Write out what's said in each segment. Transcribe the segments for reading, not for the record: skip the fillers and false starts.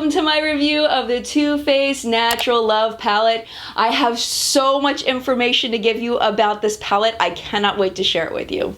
welcome to my review of the Too Faced Natural Love palette. I have so much information to give you about this palette. I cannot wait to share it with you.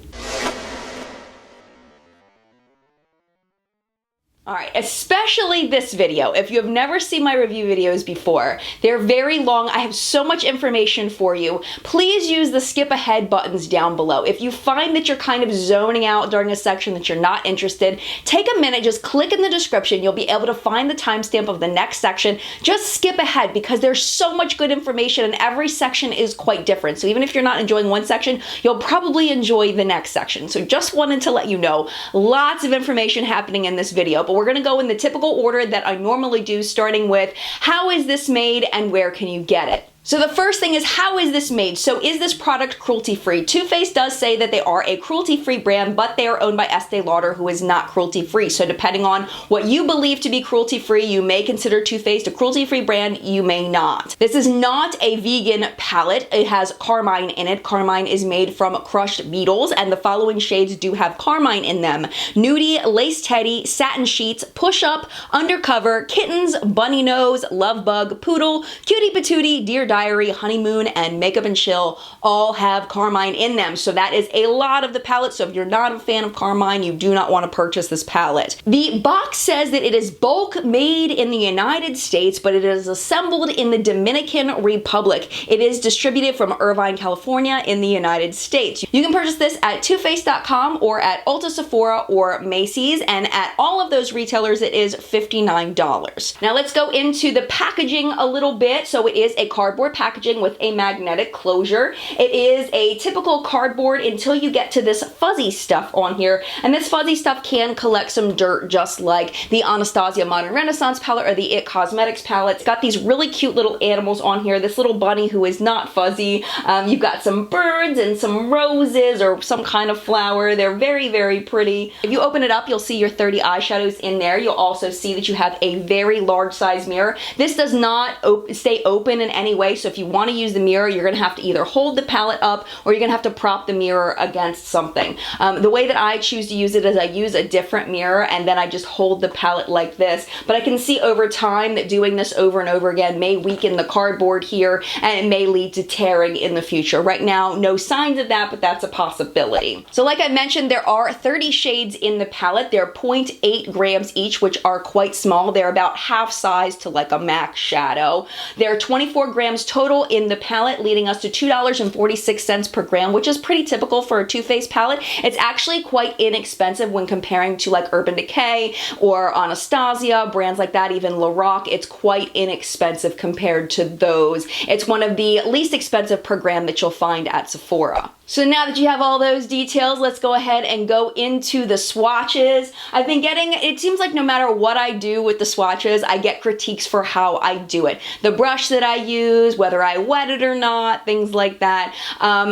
Alright, especially this video. If you have never seen my review videos before, they're very long. I have so much information for you. Please use the skip ahead buttons down below. If you find that you're kind of zoning out during a section that you're not interested, take a minute, just click in the description. You'll be able to find the timestamp of the next section. Just skip ahead because there's so much good information and every section is quite different. So even if you're not enjoying one section, you'll probably enjoy the next section. So just wanted to let you know, lots of information happening in this video, but we're going to go in the typical order that I normally do, starting with how is this made and where can you get it? So the first thing is, how is this made? So is this product cruelty-free? Too Faced does say that they are a cruelty-free brand, but they are owned by Estee Lauder, who is not cruelty-free. So depending on what you believe to be cruelty-free, you may consider Too Faced a cruelty-free brand, you may not. This is not a vegan palette. It has carmine in it. Carmine is made from crushed beetles, and the following shades do have carmine in them: Nudie, Lace Teddy, Satin Sheets, Push Up, Undercover, Kittens, Bunny Nose, Love Bug, Poodle, Cutie Patootie, Dear Diary, Honeymoon, and Makeup and Chill all have carmine in them. So that is a lot of the palette. So if you're not a fan of carmine, you do not want to purchase this palette. The box says that it is bulk made in the United States, but it is assembled in the Dominican Republic. It is distributed from Irvine, California in the United States. You can purchase this at toofaced.com or at Ulta, Sephora, or Macy's, and at all of those retailers it is $59. Now let's go into the packaging a little bit. So it is a cardboard packaging with a magnetic closure. It is a typical cardboard until you get to this fuzzy stuff on here, and this fuzzy stuff can collect some dirt just like the Anastasia Modern Renaissance palette or the IT Cosmetics palette. It's got these really cute little animals on here. This little bunny who is not fuzzy. You've got some birds and some roses or some kind of flower. They're very, very pretty. If you open it up, you'll see your 30 eyeshadows in there. You'll also see that you have a very large size mirror. This does not stay open in any way, so if you want to use the mirror, you're going to have to either hold the palette up or you're going to have to prop the mirror against something. The way that I choose to use it is I use a different mirror and then I just hold the palette like this, but I can see over time that doing this over and over again may weaken the cardboard here and it may lead to tearing in the future. Right now, no signs of that, but that's a possibility. So like I mentioned, there are 30 shades in the palette. They're 0.8 grams each, which are quite small. They're about half size to like a MAC shadow. There are 24 grams total in the palette, leading us to $2.46 per gram, which is pretty typical for a Too Faced palette. It's actually quite inexpensive when comparing to like Urban Decay or Anastasia, brands like that, even Lorac. It's quite inexpensive compared to those. It's one of the least expensive per gram that you'll find at Sephora. So now that you have all those details, let's go ahead and go into the swatches. I've been getting, it seems like no matter what I do with the swatches, I get critiques for how I do it. The brush that I use, whether I wet it or not, things like that.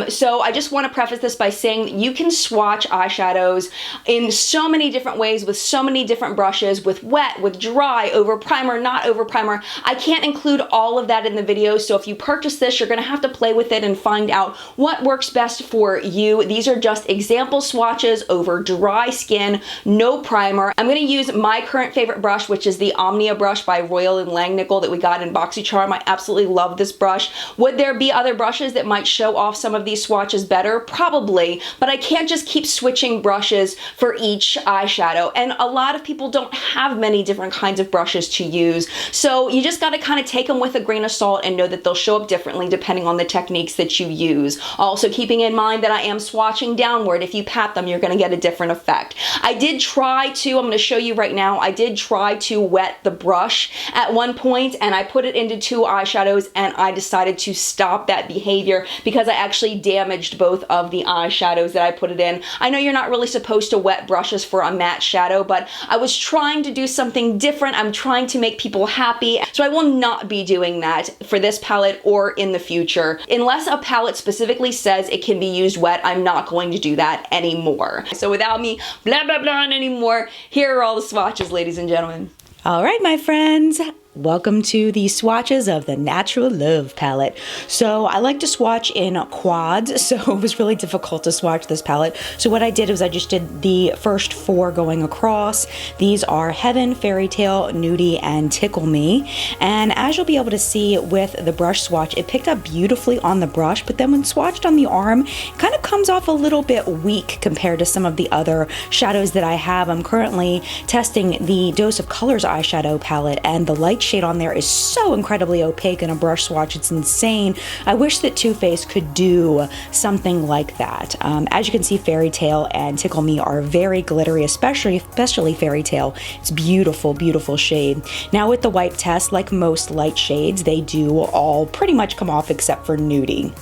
So I just want to preface this by saying that you can swatch eyeshadows in so many different ways with so many different brushes, with wet, with dry, over primer, not over primer. I can't include all of that in the video, so if you purchase this, you're going to have to play with it and find out what works best for you. These are just example swatches over dry skin, no primer. I'm going to use my current favorite brush, which is the Omnia brush by Royal & Langnickel that we got in BoxyCharm. I absolutely love this brush. Would there be other brushes that might show off some of these swatches better? Probably, but I can't just keep switching brushes for each eyeshadow, and a lot of people don't have many different kinds of brushes to use, so you just got to kind of take them with a grain of salt and know that they'll show up differently depending on the techniques that you use. Also keeping in mind that I am swatching downward. If you pat them, you're going to get a different effect. I did try to, I'm going to show you right now, I did try to wet the brush at one point and I put it into two eyeshadows and I decided to stop that behavior because I actually damaged both of the eyeshadows that I put it in. I know you're not really supposed to wet brushes for a matte shadow, but I was trying to do something different. I'm trying to make people happy, so I will not be doing that for this palette or in the future. Unless a palette specifically says it can be used wet, I'm not going to do that anymore. So without me blah blah blah anymore, here are all the swatches, ladies and gentlemen. All right, my friends. Welcome to the swatches of the Natural Love palette. So I like to swatch in quads, so it was really difficult to swatch this palette. So what I did was I just did the first 4 going across. These are Heaven, Fairy Tale, Nudie, and Tickle Me. And as you'll be able to see with the brush swatch, it picked up beautifully on the brush, but then when swatched on the arm, it kind of comes off a little bit weak compared to some of the other shadows that I have. I'm currently testing the Dose of Colors eyeshadow palette, and the light shade on there is so incredibly opaque in a brush swatch. It's insane. I wish that Too Faced could do something like that. As you can see, Fairy Tale and Tickle Me are very glittery, especially Fairy Tale. It's beautiful, beautiful shade. Now with the wipe test, like most light shades, they do all pretty much come off except for Nudie.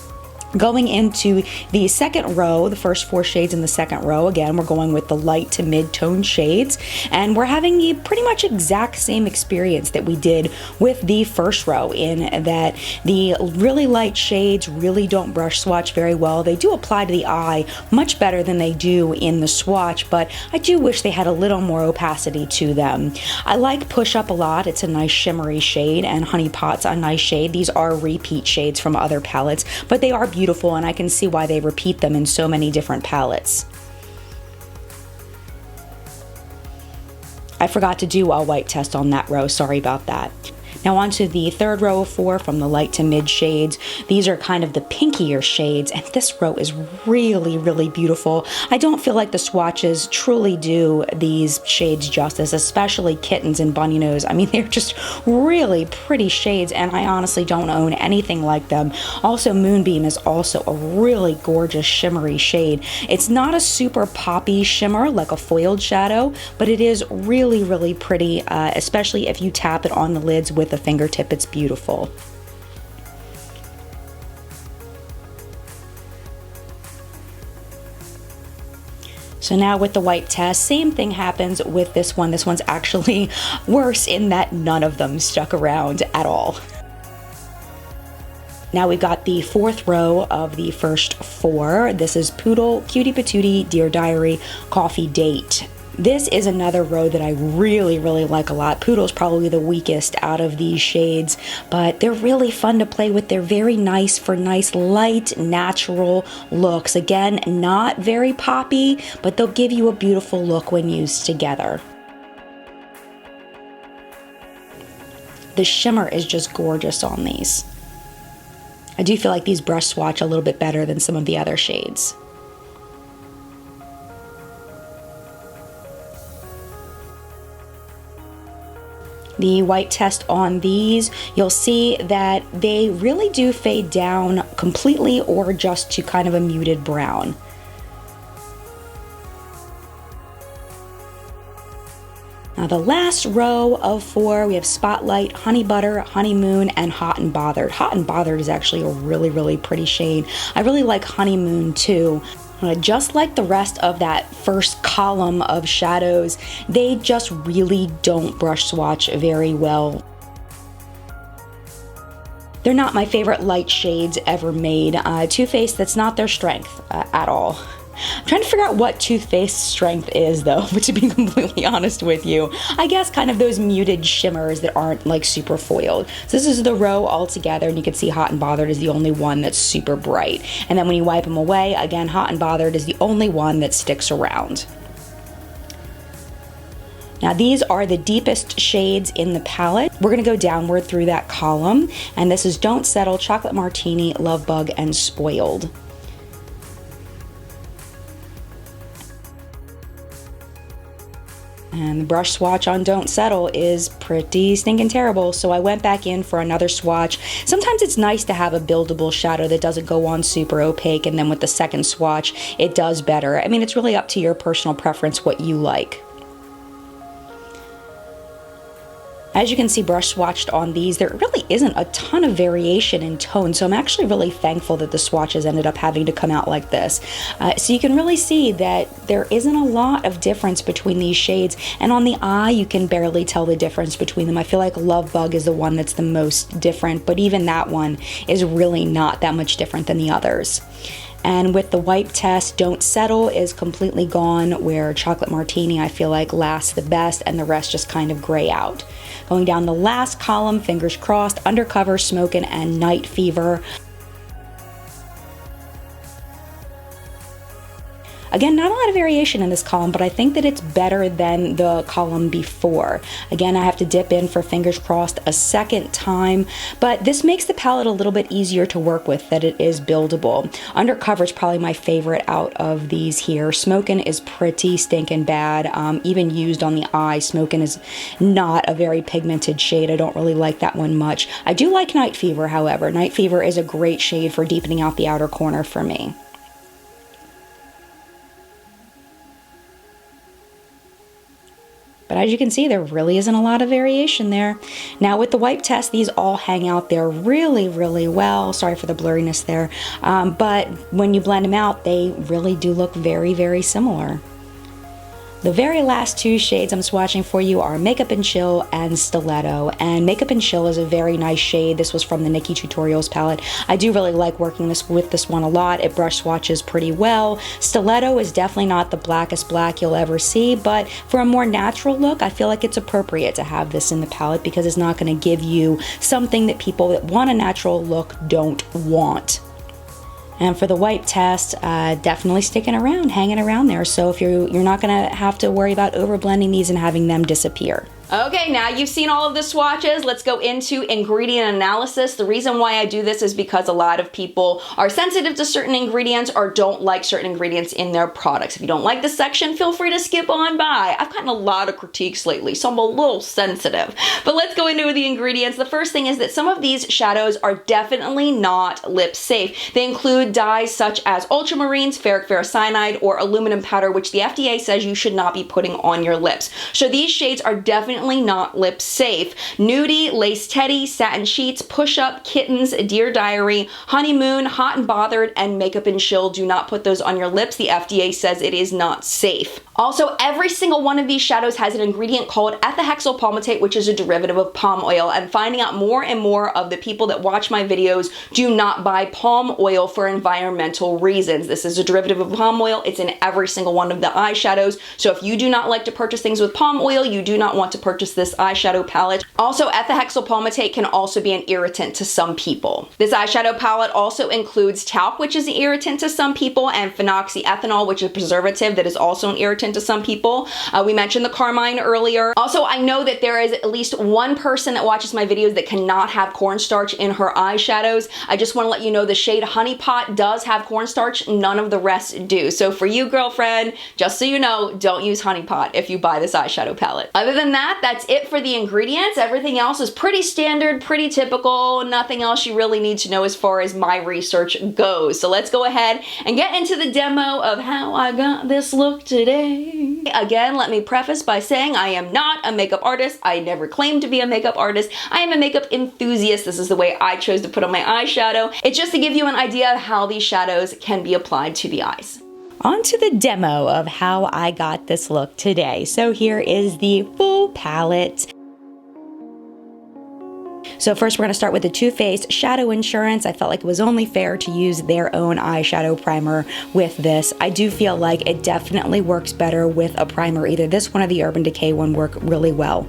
Going into the second row, the first 4 shades in the second row, again, we're going with the light to mid-tone shades, and we're having the pretty much exact same experience that we did with the first row, in that the really light shades really don't brush swatch very well. They do apply to the eye much better than they do in the swatch, but I do wish they had a little more opacity to them. I like Push Up a lot. It's a nice shimmery shade, and Honey Pot's a nice shade. These are repeat shades from other palettes, but they are beautiful, and I can see why they repeat them in so many different palettes. I forgot to do a white test on that row, sorry about that. Now on to the third row of 4 from the light to mid shades. These are kind of the pinkier shades, and this row is really, really beautiful. I don't feel like the swatches truly do these shades justice, especially Kittens and Bunny Nose. I mean, they're just really pretty shades, and I honestly don't own anything like them. Also, Moonbeam is also a really gorgeous shimmery shade. It's not a super poppy shimmer like a foiled shadow, but it is really, really pretty, especially if you tap it on the lids with a fingertip. It's beautiful. So now with the white test, same thing happens with this one. This one's actually worse in that none of them stuck around at all. Now we've got the 4th row of the first 4. This is Poodle, Cutie Patootie, Dear Diary, Coffee Date. This is another row that I really, really like a lot. Poodle's probably the weakest out of these shades, but they're really fun to play with. They're very nice for nice, light, natural looks. Again, not very poppy, but they'll give you a beautiful look when used together. The shimmer is just gorgeous on these. I do feel like these brush swatch a little bit better than some of the other shades. The white test on these, you'll see that they really do fade down completely or just to kind of a muted brown. Now the last row of 4, we have Spotlight, Honey Butter, Honeymoon, and Hot and Bothered. Hot and Bothered is actually a really, really pretty shade. I really like Honeymoon too. Just like the rest of that first column of shadows, they just really don't brush swatch very well. They're not my favorite light shades ever made. Too Faced, that's not their strength at all. I'm trying to figure out what Too Faced's strength is though, but to be completely honest with you, I guess kind of those muted shimmers that aren't like super foiled. So this is the row all together, and you can see Hot and Bothered is the only one that's super bright. And then when you wipe them away, again, Hot and Bothered is the only one that sticks around. Now these are the deepest shades in the palette. We're going to go downward through that column, and this is Don't Settle, Chocolate Martini, Love Bug, and Spoiled. And the brush swatch on Don't Settle is pretty stinking terrible, so I went back in for another swatch. Sometimes it's nice to have a buildable shadow that doesn't go on super opaque, and then with the second swatch, it does better. I mean, it's really up to your personal preference what you like. As you can see brush swatched on these, there really isn't a ton of variation in tone, so I'm actually really thankful that the swatches ended up having to come out like this. So you can really see that there isn't a lot of difference between these shades, and on the eye you can barely tell the difference between them. I feel like Love Bug is the one that's the most different, but even that one is really not that much different than the others. And with the wipe test, Don't Settle is completely gone, where Chocolate Martini I feel like lasts the best and the rest just kind of gray out. Going down the last column, Fingers Crossed, Undercover, Smokin', and Night Fever. Again, not a lot of variation in this column, but I think that it's better than the column before. Again, I have to dip in for Fingers Crossed a second time, but this makes the palette a little bit easier to work with, that it is buildable. Undercover is probably my favorite out of these here. Smokin' is pretty stinking bad. Even used on the eye, Smokin' is not a very pigmented shade. I don't really like that one much. I do like Night Fever, however. Night Fever is a great shade for deepening out the outer corner for me. But as you can see, there really isn't a lot of variation there. Now with the wipe test, these all hang out there really, really well. Sorry for the blurriness there. But when you blend them out, they really do look very, very similar. The very last two shades I'm swatching for you are Makeup and Chill and Stiletto. And Makeup and Chill is a very nice shade. This was from the Nikki Tutorials palette. I do really like working with this one a lot. It brush swatches pretty well. Stiletto is definitely not the blackest black you'll ever see, but for a more natural look, I feel like it's appropriate to have this in the palette because it's not going to give you something that people that want a natural look don't want. And for the wipe test, definitely sticking around, hanging around there. So if you're not gonna have to worry about overblending these and having them disappear. Okay, now you've seen all of the swatches. Let's go into ingredient analysis. The reason why I do this is because a lot of people are sensitive to certain ingredients or don't like certain ingredients in their products. If you don't like this section, feel free to skip on by. I've gotten a lot of critiques lately, so I'm a little sensitive. But let's go into the ingredients. The first thing is that some of these shadows are definitely not lip safe. They include dyes such as ultramarines, ferric ferrocyanide, or aluminum powder, which the FDA says you should not be putting on your lips. So these shades are definitely not lip safe. Nudie, Lace Teddy, Satin Sheets, Push Up, Kittens, Dear Diary, Honeymoon, Hot and Bothered, and Makeup and Chill. Do not put those on your lips. The FDA says it is not safe. Also, every single one of these shadows has an ingredient called ethahexyl palmitate, which is a derivative of palm oil. And finding out more and more of the people that watch my videos do not buy palm oil for environmental reasons. This is a derivative of palm oil. It's in every single one of the eyeshadows. So if you do not like to purchase things with palm oil, you do not want to purchase this eyeshadow palette. Also, ethahexyl palmitate can also be an irritant to some people. This eyeshadow palette also includes talc, which is an irritant to some people, and phenoxyethanol, which is a preservative that is also an irritant to some people. We mentioned the carmine earlier. Also, I know that there is at least one person that watches my videos that cannot have cornstarch in her eyeshadows. I just want to let you know the shade Honey Pot does have cornstarch. None of the rest do. So for you, girlfriend, just so you know, don't use Honey Pot if you buy this eyeshadow palette. Other than that, that's it for the ingredients. Everything else is pretty standard, pretty typical. Nothing else you really need to know as far as my research goes. So let's go ahead and get into the demo of how I got this look today. Again, let me preface by saying I am not a makeup artist. I never claimed to be a makeup artist. I am a makeup enthusiast. This is the way I chose to put on my eyeshadow. It's just to give you an idea of how these shadows can be applied to the eyes. On to the demo of how I got this look today. So here is the full palette. So first we're going to start with the Too Faced Shadow Insurance. I felt like it was only fair to use their own eyeshadow primer with this. I do feel like it definitely works better with a primer. Either this one or the Urban Decay one work really well.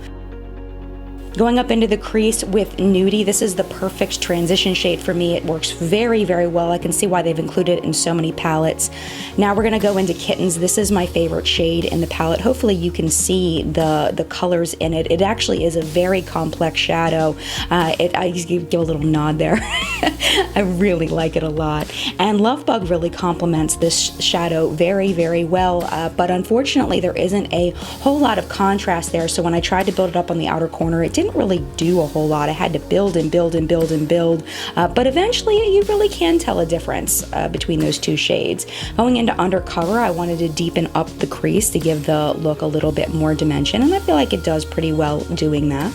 Going up into the crease with Nudie, this is the perfect transition shade for me. It works very, very well. I can see why they've included it in so many palettes. Now we're gonna go into Kittens. This is my favorite shade in the palette. Hopefully you can see the colors in it. It actually is a very complex shadow. I give a little nod there. I really like it a lot. And Lovebug really complements this shadow very, very well. But unfortunately, there isn't a whole lot of contrast there. So when I tried to build it up on the outer corner, it didn't really do a whole lot. I had to build and build and build and build. But eventually, you really can tell a difference between those two shades. Going into Undercover, I wanted to deepen up the crease to give the look a little bit more dimension. And I feel like it does pretty well doing that.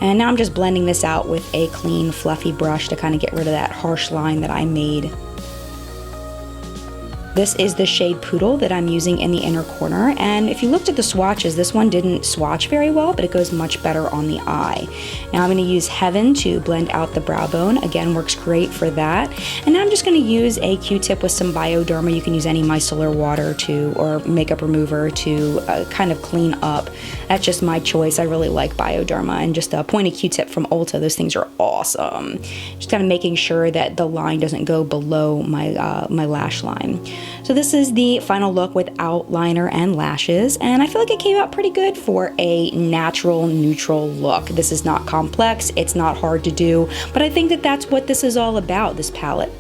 And now I'm just blending this out with a clean, fluffy brush to kind of get rid of that harsh line that I made. This is the shade Poodle that I'm using in the inner corner, and if you looked at the swatches, this one didn't swatch very well, but it goes much better on the eye. Now I'm going to use Heaven to blend out the brow bone. Again, works great for that. And now I'm just going to use a Q-tip with some Bioderma. You can use any micellar water or makeup remover to kind of clean up. That's just my choice. I really like Bioderma, and just a pointed Q-tip from Ulta. Those things are awesome. Just kind of making sure that the line doesn't go below my my lash line. So this is the final look without liner and lashes, and I feel like it came out pretty good for a natural, neutral look. This is not complex, it's not hard to do, but I think that that's what this is all about, this palette.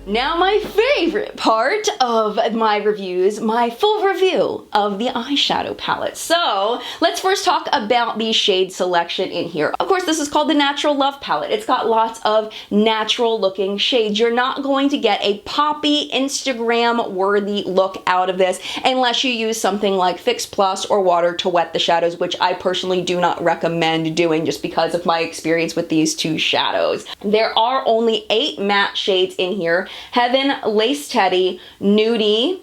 Now my favorite part of my reviews, my full review of the eyeshadow palette. So let's first talk about the shade selection in here. Of course, this is called the Natural Love palette. It's got lots of natural looking shades. You're not going to get a poppy, Instagram worthy look out of this unless you use something like Fix Plus or water to wet the shadows, which I personally do not recommend doing just because of my experience with these two shadows. There are only 8 matte shades in here. Heaven, Lace Teddy, Nudie,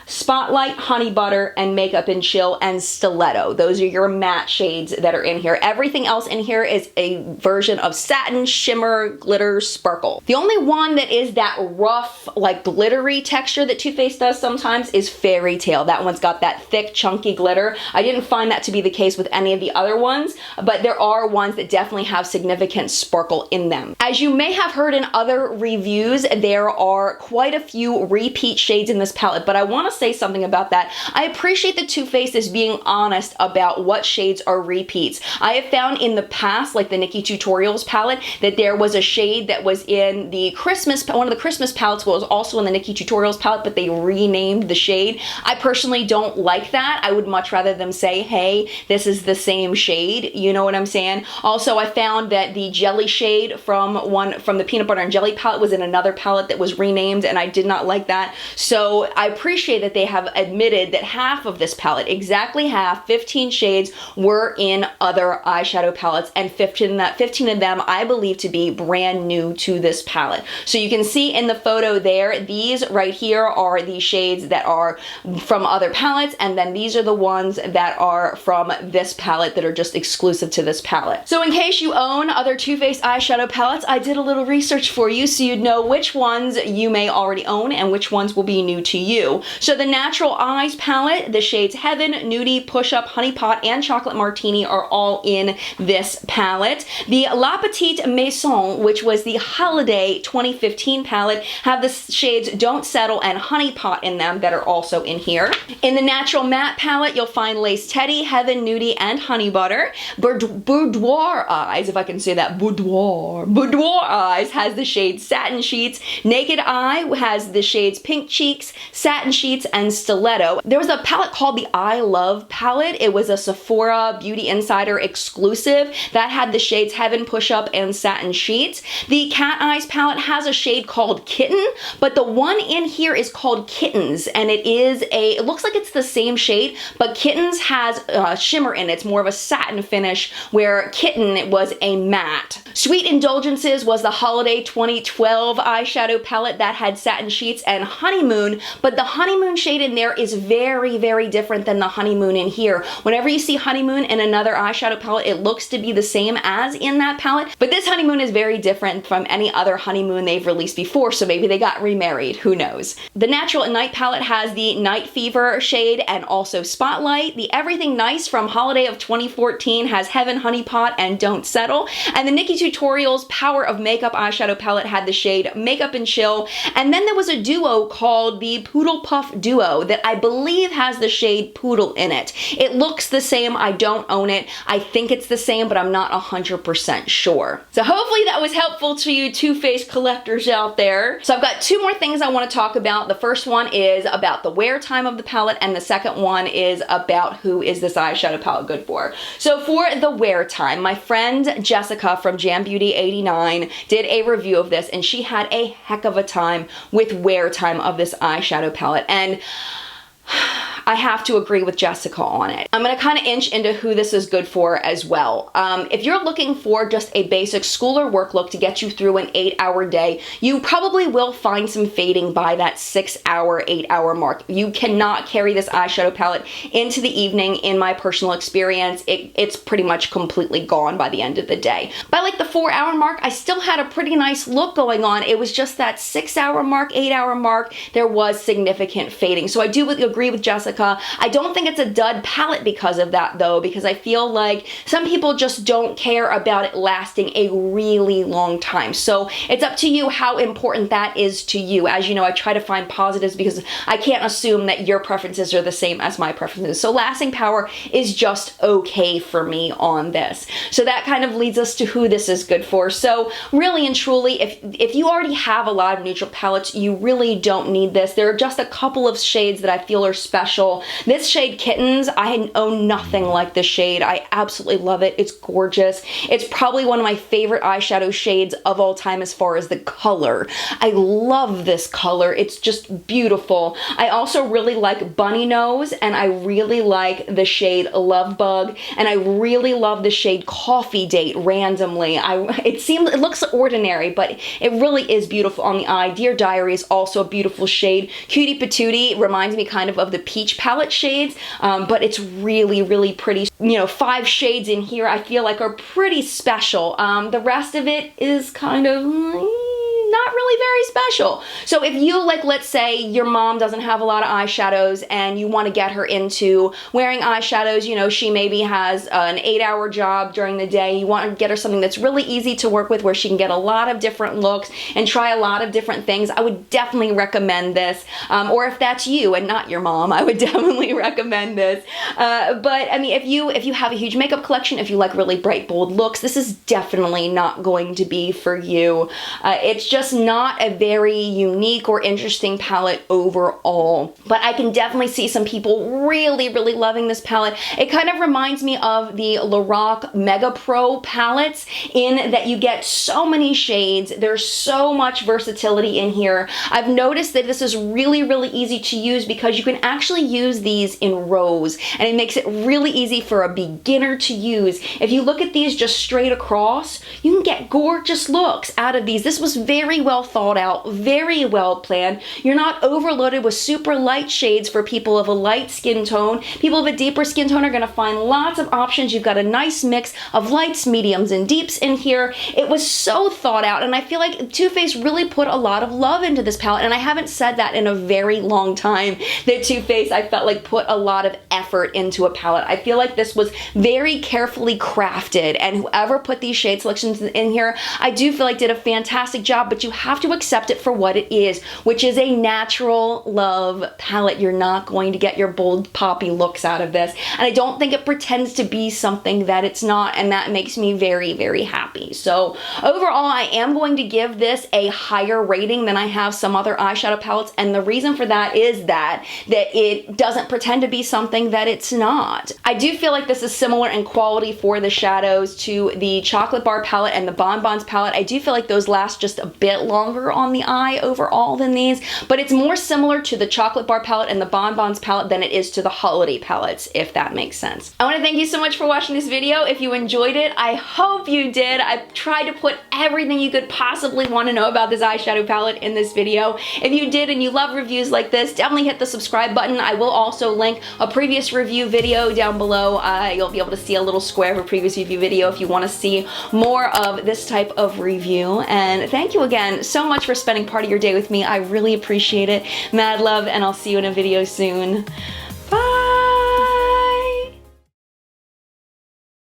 Spotlight, Honey Butter, and Makeup and Chill, and Stiletto. Those are your matte shades that are in here. Everything else in here is a version of Satin, Shimmer, Glitter, Sparkle. The only one that is that rough, like glittery texture that Too Faced does sometimes is Fairy Tale. That one's got that thick, chunky glitter. I didn't find that to be the case with any of the other ones, but there are ones that definitely have significant sparkle in them. As you may have heard in other reviews, there are quite a few repeat shades in this palette, but I want to say something about that. I appreciate that Too Faced is being honest about what shades are repeats. I have found in the past, like the Nikkie Tutorials palette, that there was a shade that was in the Christmas, one of the Christmas palettes was also in the Nikkie Tutorials palette, but they renamed the shade. I personally don't like that. I would much rather them say, hey, this is the same shade. You know what I'm saying? Also, I found that the jelly shade from the Peanut Butter and Jelly palette was in another palette that was renamed, and I did not like that. So I appreciate that they have admitted that half of this palette, exactly half, 15 shades, were in other eyeshadow palettes, and 15 of them I believe to be brand new to this palette. So you can see in the photo there, these right here are the shades that are from other palettes, and then these are the ones that are from this palette that are just exclusive to this palette. So in case you own other Too Faced eyeshadow palettes, I did a little research for you so you'd know which ones you may already own and which ones will be new to you. So the Natural Eyes palette, the shades Heaven, Nudie, Push Up, Honey Pot, and Chocolate Martini are all in this palette. The La Petite Maison, which was the Holiday 2015 palette, have the shades Don't Settle and Honey Pot in them that are also in here. In the Natural Matte palette, you'll find Lace Teddy, Heaven, Nudie, and Honey Butter. Boudoir Eyes, if I can say that, Boudoir Eyes has the shade Satin Sheets. Naked Eye has the shades Pink Cheeks, Satin Sheets, and Stiletto. There was a palette called the I Love palette. It was a Sephora Beauty Insider exclusive that had the shades Heaven, Push Up, and Satin Sheets. The Cat Eyes palette has a shade called Kitten, but the one in here is called Kittens, and it looks like it's the same shade, but Kittens has shimmer in it. It's more of a satin finish, where Kitten was a matte. Sweet Indulgences was the Holiday 2012 eyeshadow palette that had Satin Sheets and Honeymoon, but the Honeymoon shade in there is very, very different than the Honeymoon in here. Whenever you see Honeymoon in another eyeshadow palette, it looks to be the same as in that palette, but this Honeymoon is very different from any other Honeymoon they've released before, so maybe they got remarried, who knows. The Natural at Night palette has the Night Fever shade and also Spotlight. The Everything Nice from Holiday of 2014 has Heaven, Honey Pot, and Don't Settle. And the Nikkie Tutorials Power of Makeup eyeshadow palette had the shade Makeup and Chill. And then there was a duo called the Poodle Puff Duo that I believe has the shade Poodle in it. It looks the same. I don't own it. I think it's the same, but I'm not 100% sure. So hopefully that was helpful to you Too Faced collectors out there. So I've got 2 more things I want to talk about. The first one is about the wear time of the palette, and the second one is about who is this eyeshadow palette good for. So for the wear time, my friend Jessica from Jam Beauty 89 did a review of this, and she had a heck of a time with wear time of this eyeshadow palette. And I have to agree with Jessica on it. I'm gonna kind of inch into who this is good for as well. If you're looking for just a basic school or work look to get you through an 8-hour day, you probably will find some fading by that 6-hour, 8-hour mark. You cannot carry this eyeshadow palette into the evening. In my personal experience, it's pretty much completely gone by the end of the day. By like the 4-hour mark, I still had a pretty nice look going on. It was just that 6-hour mark, 8-hour mark, there was significant fading. So I do agree with Jessica. I don't think it's a dud palette because of that though, because I feel like some people just don't care about it lasting a really long time. So it's up to you how important that is to you. As you know, I try to find positives because I can't assume that your preferences are the same as my preferences. So lasting power is just okay for me on this. So that kind of leads us to who this is good for. So really and truly, if you already have a lot of neutral palettes, you really don't need this. There are just a couple of shades that I feel are special. This shade Kittens, I own nothing like this shade. I absolutely love it. It's gorgeous. It's probably one of my favorite eyeshadow shades of all time as far as the color. I love this color. It's just beautiful. I also really like Bunny Nose, and I really like the shade Love Bug, and I really love the shade Coffee Date randomly. It looks ordinary, but it really is beautiful on the eye. Dear Diary is also a beautiful shade. Cutie Patootie reminds me kind of the peach palette shades, but it's really, really pretty. You know, 5 shades in here I feel like are pretty special. The rest of it is kind of not really very special. So if you, like, let's say your mom doesn't have a lot of eyeshadows and you want to get her into wearing eyeshadows, you know, she maybe has an 8-hour job during the day, you want to get her something that's really easy to work with where she can get a lot of different looks and try a lot of different things, I would definitely recommend this. Or if that's you and not your mom, I would definitely recommend this. But I mean, if you have a huge makeup collection, if you like really bright, bold looks, this is definitely not going to be for you. It's just not a very unique or interesting palette overall, but I can definitely see some people really, really loving this palette. It kind of reminds me of the Lorac Mega Pro palettes in that you get so many shades. There's so much versatility in here. I've noticed that this is really, really easy to use because you can actually use these in rows, and it makes it really easy for a beginner to use. If you look at these just straight across, you can get gorgeous looks out of these. This was very well thought out, very well planned. You're not overloaded with super light shades for people of a light skin tone. People of a deeper skin tone are going to find lots of options. You've got a nice mix of lights, mediums, and deeps in here. It was so thought out, and I feel like Too Faced really put a lot of love into this palette, and I haven't said that in a very long time, that Too Faced, I felt like, put a lot of effort into a palette. I feel like this was very carefully crafted, and whoever put these shade selections in here, I do feel like did a fantastic job, but you have to accept it for what it is, which is a natural love palette. You're not going to get your bold poppy looks out of this, and I don't think it pretends to be something that it's not, and that makes me very, very happy. So overall, I am going to give this a higher rating than I have some other eyeshadow palettes, and the reason for that is that it doesn't pretend to be something that it's not. I do feel like this is similar in quality for the shadows to the Chocolate Bar palette and the Bonbons palette. I do feel like those last just a bit longer on the eye overall than these, but it's more similar to the Chocolate Bar palette and the Bonbons palette than it is to the holiday palettes, if that makes sense. I want to thank you so much for watching this video. If you enjoyed it, I hope you did. I've tried to put everything you could possibly want to know about this eyeshadow palette in this video. If you did and you love reviews like this, definitely hit the subscribe button. I will also link a previous review video down below. You'll be able to see a little square of a previous review video if you want to see more of this type of review. And thank you again so much for spending part of your day with me. I really appreciate it. Mad love, and I'll see you in a video soon.